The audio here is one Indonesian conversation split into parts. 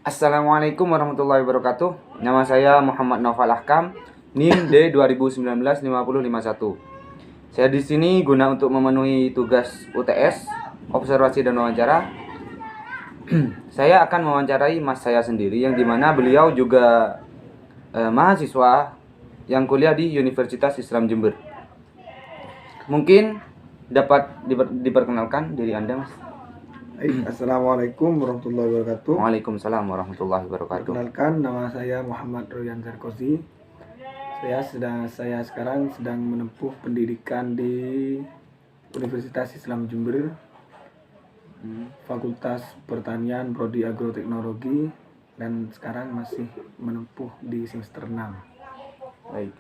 Assalamualaikum warahmatullahi wabarakatuh. Nama saya Muhammad Naufal Ahkam, NIM D 2019-5051. Saya di sini guna untuk memenuhi tugas UTS, observasi dan wawancara. Saya akan mewawancarai mas saya sendiri, yang dimana beliau juga mahasiswa yang kuliah di Universitas Islam Jember. Mungkin dapat diperkenalkan diri Anda, Mas. Assalamualaikum warahmatullahi wabarakatuh. Waalaikumsalam warahmatullahi wabarakatuh. Perkenalkan, nama saya Muhammad Royan Zarkozi. Saya sekarang sedang menempuh pendidikan di Universitas Islam Jember, Fakultas Pertanian, Prodi Agroteknologi, dan sekarang masih menempuh di semester 6. Baik.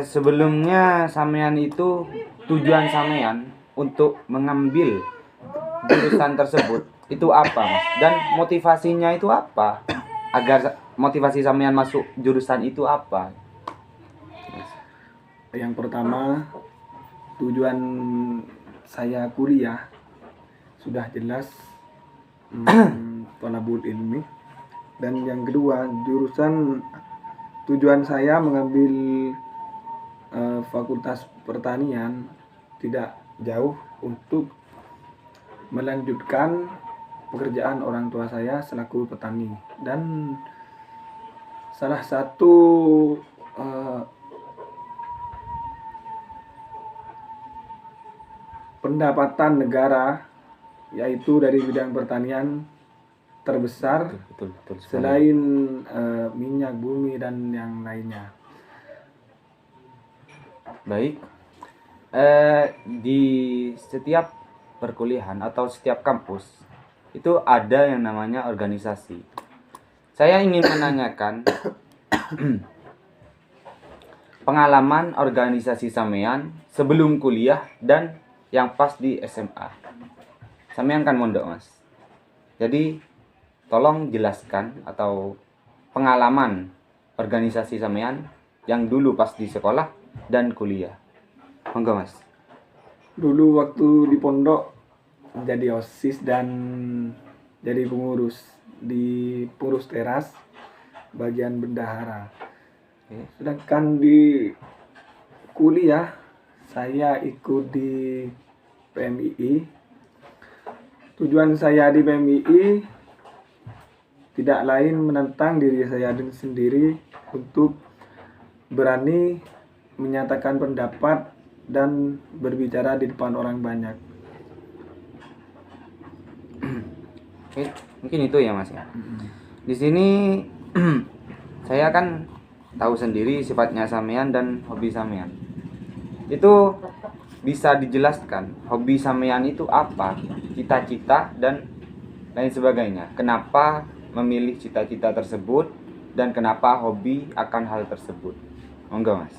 Sebelumnya sampean itu tujuan sampean untuk mengambil jurusan tersebut itu apa, Mas? Dan motivasinya itu apa? Agar motivasi sampean masuk jurusan itu apa? Yang pertama, tujuan saya kuliah sudah jelas, thalabul ilmi. Dan yang kedua, tujuan saya mengambil Fakultas Pertanian tidak jauh untuk melanjutkan pekerjaan orang tua saya selaku petani. Dan salah satu pendapatan negara, yaitu dari bidang pertanian, terbesar Betul. selain minyak bumi dan yang lainnya. Baik. Di setiap perkuliahan atau setiap kampus itu ada yang namanya organisasi. Saya ingin menanyakan pengalaman organisasi sampean sebelum kuliah dan yang pas di SMA. Sampean kan mondok, Mas. Jadi tolong jelaskan atau pengalaman organisasi sampean yang dulu pas di sekolah dan kuliah. Monggo, Mas. Dulu waktu di pondok jadi OSIS dan jadi pengurus di pengurus teras bagian bendahara. Sedangkan di kuliah saya ikut di PMII. Tujuan saya di PMII tidak lain menantang diri saya sendiri untuk berani menyatakan pendapat dan berbicara di depan orang banyak. Oke, mungkin itu ya, Mas ya. Di sini saya kan tahu sendiri sifatnya sampean dan hobi sampean. Itu bisa dijelaskan hobi sampean itu apa, cita-cita dan lain sebagainya. Kenapa memilih cita-cita tersebut dan kenapa hobi akan hal tersebut? Monggo, Mas.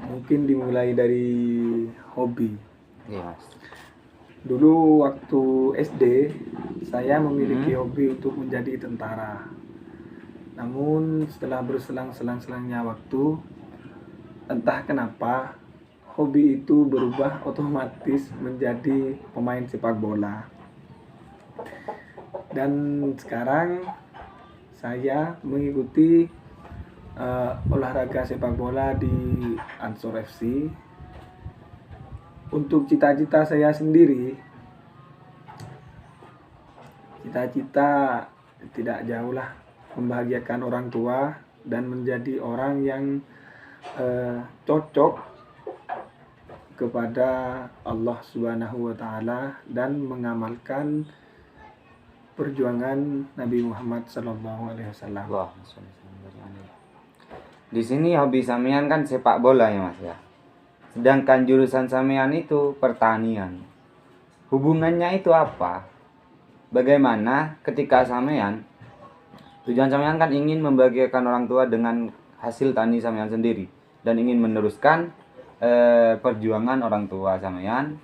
Mungkin dimulai dari hobi. Iya, Mas. Dulu waktu SD saya memiliki hobi untuk menjadi tentara. Namun setelah berselang-selangnya waktu, entah kenapa hobi itu berubah otomatis menjadi pemain sepak bola. Dan sekarang saya mengikuti olahraga sepak bola di Ansor FC. Untuk cita-cita saya sendiri, cita-cita tidak jauh lah, membahagiakan orang tua dan menjadi orang yang cocok kepada Allah Subhanahu wa Ta'ala dan mengamalkan perjuangan Nabi Muhammad sallallahu alaihi wasallam. Di sini hobi sampean kan sepak bola ya, Mas ya. Sedangkan jurusan sampean itu pertanian. Hubungannya itu apa? Bagaimana ketika sampean tujuan sampean kan ingin membahagiakan orang tua dengan hasil tani sampean sendiri dan ingin meneruskan perjuangan orang tua sampean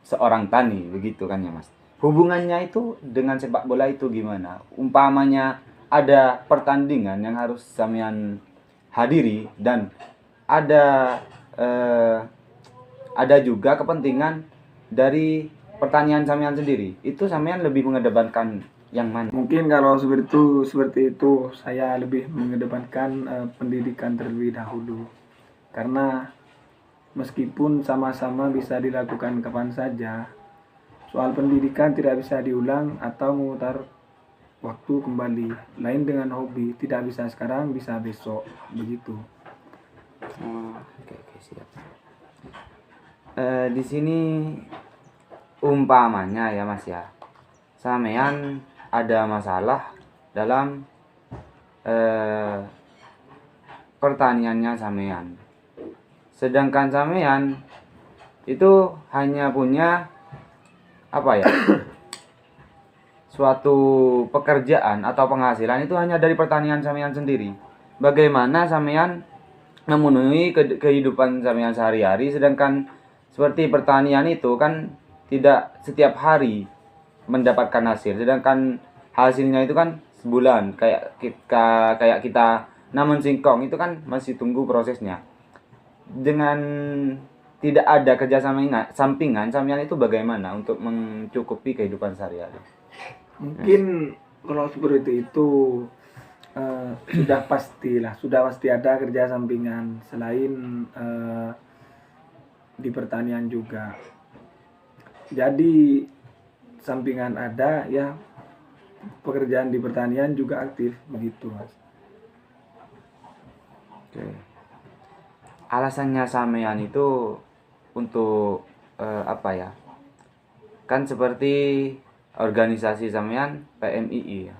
seorang tani, begitu kan ya, Mas? Hubungannya itu dengan sepak bola itu gimana? Umpamanya ada pertandingan yang harus sampean hadiri dan ada juga kepentingan dari pertanian sampean sendiri, itu sampean lebih mengedepankan yang mana? Mungkin kalau seperti itu saya lebih mengedepankan pendidikan terlebih dahulu. Karena meskipun sama-sama bisa dilakukan kapan saja, soal pendidikan tidak bisa diulang atau memutar waktu kembali. Lain dengan hobi, tidak bisa sekarang, bisa besok, begitu. Oh, oke, siap. Di sini umpamanya ya Mas ya, sampean ada masalah dalam pertaniannya sampean. Sedangkan sampean itu hanya punya apa ya? Suatu pekerjaan atau penghasilan itu hanya dari pertanian sampean sendiri. Bagaimana sampean memenuhi kehidupan sampean sehari-hari, sedangkan seperti pertanian itu kan tidak setiap hari mendapatkan hasil, sedangkan hasilnya itu kan sebulan, kayak kita namun singkong itu kan masih tunggu prosesnya. Dengan tidak ada kerja sampingan sampean itu bagaimana untuk mencukupi kehidupan sehari-hari? Mungkin kalau seperti itu sudah pasti ada kerja sampingan selain di pertanian juga. Jadi sampingan ada ya, pekerjaan di pertanian juga aktif, begitu Mas. Oke. Alasannya sampean itu untuk apa ya? Kan seperti organisasi sampean PMII ya.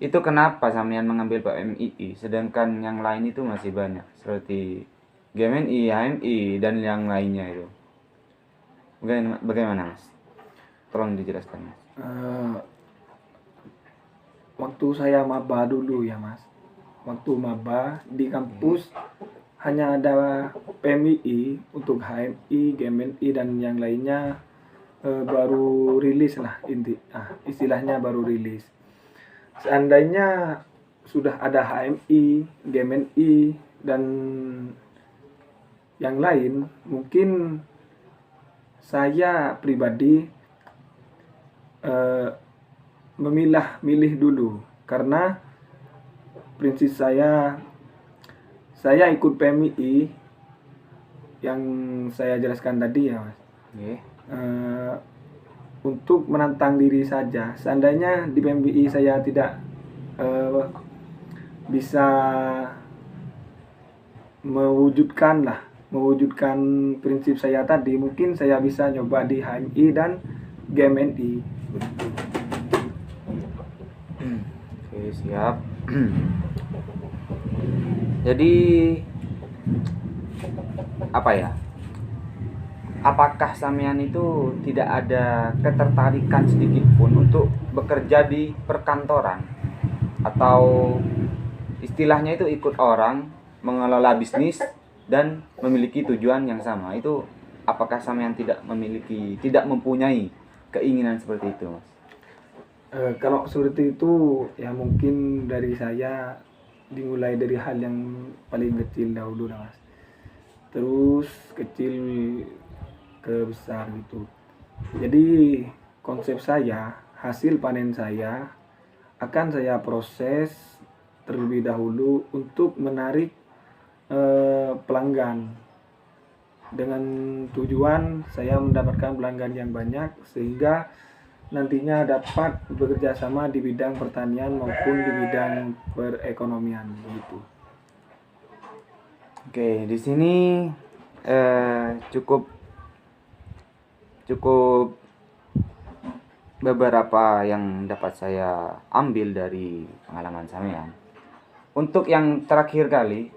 Itu kenapa sampean mengambil PMII sedangkan yang lain itu masih banyak seperti GMNI, HMI dan yang lainnya itu. Bagaimana Mas? Tolong dijelaskan Mas. Waktu saya maba dulu ya Mas. Waktu maba di kampus hanya ada PMII, untuk HMI, GMNI dan yang lainnya baru rilis lah, istilahnya baru rilis. Seandainya sudah ada HMI, GMNI dan yang lain, mungkin saya pribadi milih dulu, karena prinsip saya ikut PMII yang saya jelaskan tadi ya Mas. Untuk menantang diri saja. Seandainya di PMII saya tidak bisa mewujudkan prinsip saya tadi, mungkin saya bisa nyoba di HMI dan GMNI. Oke, siap. Jadi apa ya? Apakah sampean itu tidak ada ketertarikan sedikit pun untuk bekerja di perkantoran atau istilahnya itu ikut orang mengelola bisnis dan memiliki tujuan yang sama? Itu apakah sampean tidak mempunyai keinginan seperti itu, Mas? Kalau seperti itu ya mungkin dari saya dimulai dari hal yang paling kecil dahulu Mas. Terus kecil ke besar gitu. Jadi konsep saya, hasil panen saya akan saya proses terlebih dahulu untuk menarik pelanggan, dengan tujuan saya mendapatkan pelanggan yang banyak sehingga nantinya dapat bekerja sama di bidang pertanian maupun di bidang perekonomian gitu. Oke, di sini cukup beberapa yang dapat saya ambil dari pengalaman sampean. Untuk yang terakhir kali,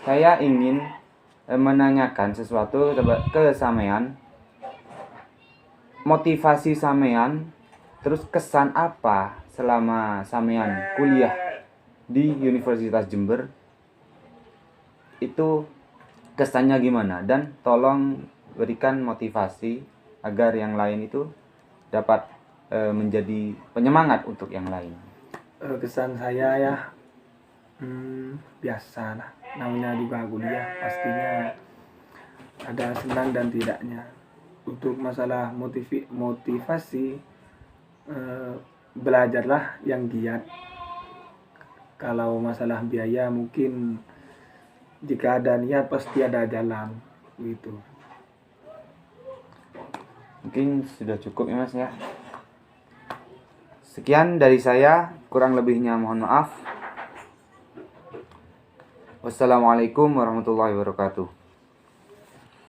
saya ingin menanyakan sesuatu ke sampean. Motivasi sampean, terus kesan apa selama sampean kuliah di Universitas Jember? Itu kesannya gimana? Dan tolong berikan motivasi agar yang lain itu dapat menjadi penyemangat untuk yang lain. Kesan saya ya biasa lah, namanya juga kuliah, pastinya ada senang dan tidaknya. untuk masalah motivasi, belajarlah yang giat. Kalau masalah biaya mungkin jika ada niat pasti ada jalan gitu. Mungkin sudah cukup ya Mas ya. Sekian dari saya, kurang lebihnya mohon maaf. Wassalamualaikum warahmatullahi wabarakatuh.